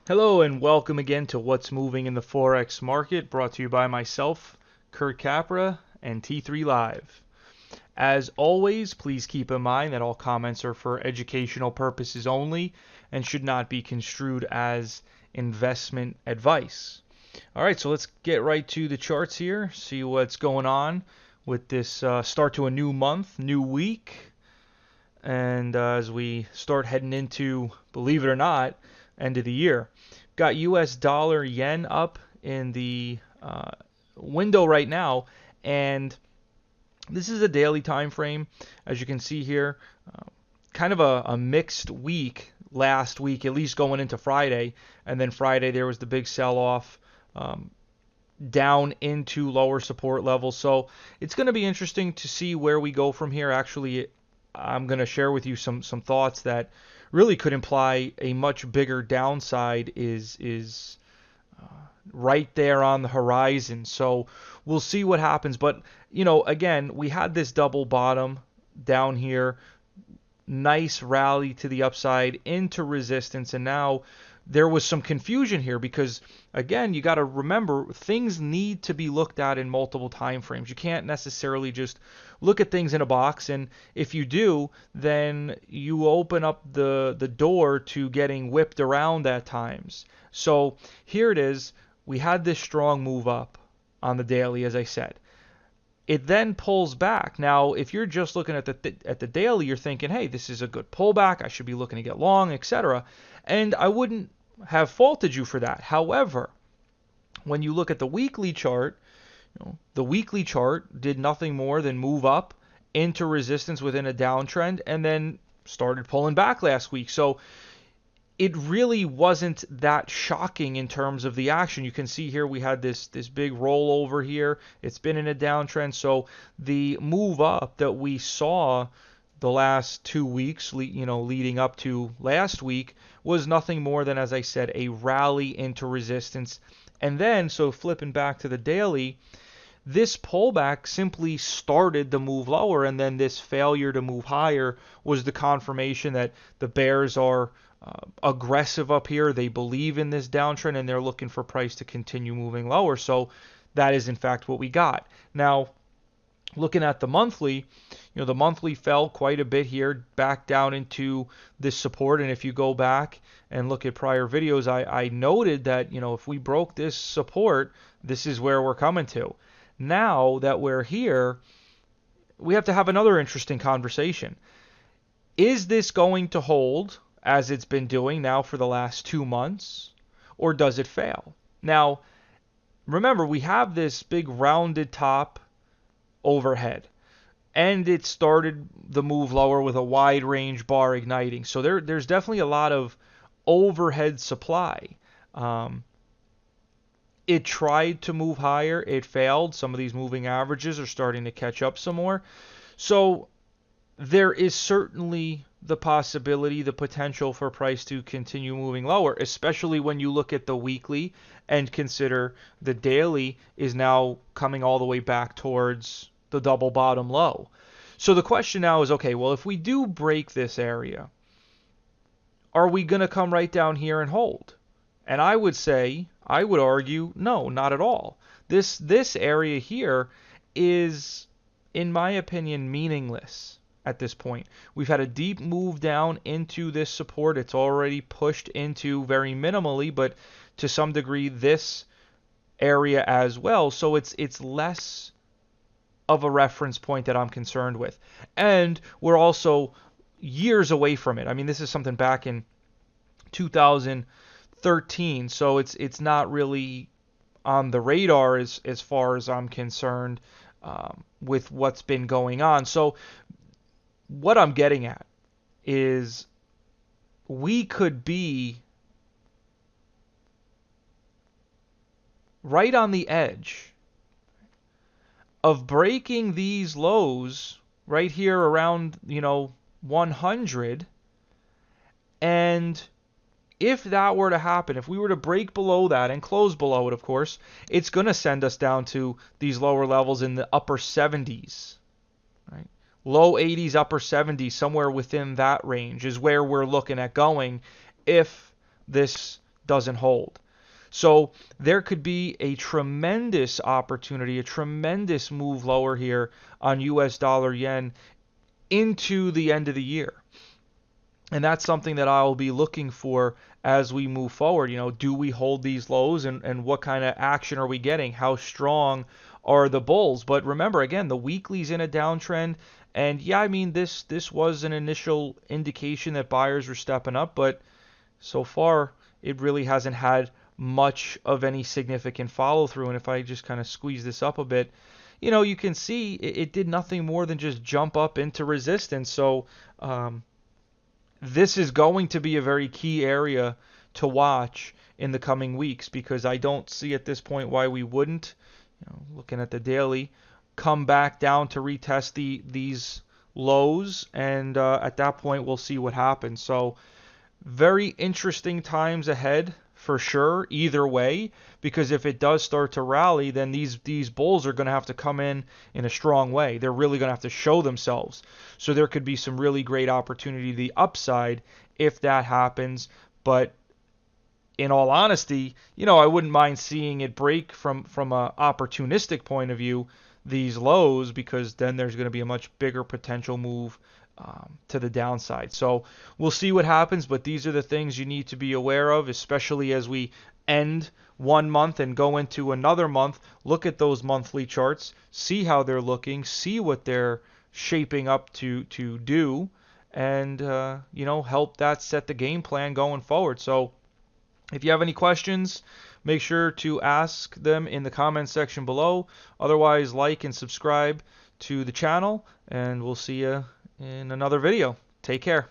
Hello and welcome again to What's Moving in the Forex Market, brought to you by myself, Kurt Capra, and T3 Live. As always, please keep in mind that all comments are for educational purposes only and should not be construed as investment advice. Alright, so let's get right to the charts here, see what's going on with this start to a new month, new week, and as we start heading into, believe it or not, end of the year. Got US dollar yen up in the window right now, and this is a daily time frame. As you can see here, kind of a mixed week last week, at least going into Friday, and then Friday there was the big sell-off down into lower support levels. So it's going to be interesting to see where we go from here. Actually, I'm going to share with you some thoughts that really could imply a much bigger downside is right there on the horizon. So we'll see what happens. But again, we had this double bottom down here, nice rally to the upside into resistance, and now there was some confusion here because, again, you got to remember things need to be looked at in multiple time frames. You can't necessarily just look at things in a box, and if you do, then you open up the door to getting whipped around at times. So here it is. We had this strong move up on the daily, as I said. It then pulls back. Now, if you're just looking at the daily, you're thinking, hey, this is a good pullback. I should be looking to get long, etc. And I wouldn't have faulted you for that. However, when you look at the weekly chart, the weekly chart did nothing more than move up into resistance within a downtrend and then started pulling back last week. So it really wasn't that shocking in terms of the action. You can see here we had this big rollover here. It's been in a downtrend. So the move up that we saw the last 2 weeks, leading up to last week, was nothing more than, as I said, a rally into resistance. And then, so flipping back to the daily, this pullback simply started the move lower, and then this failure to move higher was the confirmation that the bears are aggressive up here. They believe in this downtrend, and they're looking for price to continue moving lower. So that is, in fact, what we got. Now, looking at the monthly, the monthly fell quite a bit here, back down into this support. And if you go back and look at prior videos, I noted that, if we broke this support, this is where we're coming to. Now that we're here, we have to have another interesting conversation. Is this going to hold as it's been doing now for the last 2 months, or does it fail? Now, remember, we have this big rounded top overhead, and it started the move lower with a wide range bar igniting. So there's definitely a lot of overhead supply. It tried to move higher. It failed. Some of these moving averages are starting to catch up some more. So there is certainly the possibility, the potential for price to continue moving lower, especially when you look at the weekly and consider the daily is now coming all the way back towards the double bottom low. So the question now is, okay, well, if we do break this area, are we going to come right down here and hold? And I would argue, no, not at all. This area here is, in my opinion, meaningless at this point. We've had a deep move down into this support. It's already pushed into very minimally, but to some degree this area as well. So it's less of a reference point that I'm concerned with. And we're also years away from it. I mean, this is something back in 2013, so it's not really on the radar as far as I'm concerned with what's been going on. So what I'm getting at is we could be right on the edge of breaking these lows right here around 100, and if that were to happen, if we were to break below that and close below it, of course, it's going to send us down to these lower levels in the upper 70s, right? Low 80s, upper 70s, somewhere within that range is where we're looking at going if this doesn't hold. So there could be a tremendous opportunity, a tremendous move lower here on US dollar yen into the end of the year. And that's something that I'll be looking for as we move forward. Do we hold these lows, and what kind of action are we getting? How strong are the bulls? But remember, again, the weekly's in a downtrend. And yeah, I mean, this was an initial indication that buyers were stepping up, but so far it really hasn't had much of any significant follow through. And if I just kind of squeeze this up a bit, you can see it did nothing more than just jump up into resistance. So this is going to be a very key area to watch in the coming weeks, because I don't see at this point why we wouldn't, looking at the daily, come back down to retest these lows, and at that point we'll see what happens. So very interesting times ahead for sure, either way, because if it does start to rally, then these bulls are going to have to come in a strong way. They're really going to have to show themselves. So there could be some really great opportunity to the upside if that happens. But in all honesty, I wouldn't mind seeing it break from a opportunistic point of view, these lows, because then there's going to be a much bigger potential move to the downside. So we'll see what happens, but these are the things you need to be aware of, especially as we end one month and go into another month. Look at those monthly charts, see how they're looking, see what they're shaping up to do, and help that set the game plan going forward. So if you have any questions, make sure to ask them in the comments section below. Otherwise, like and subscribe to the channel, and we'll see you in another video. Take care.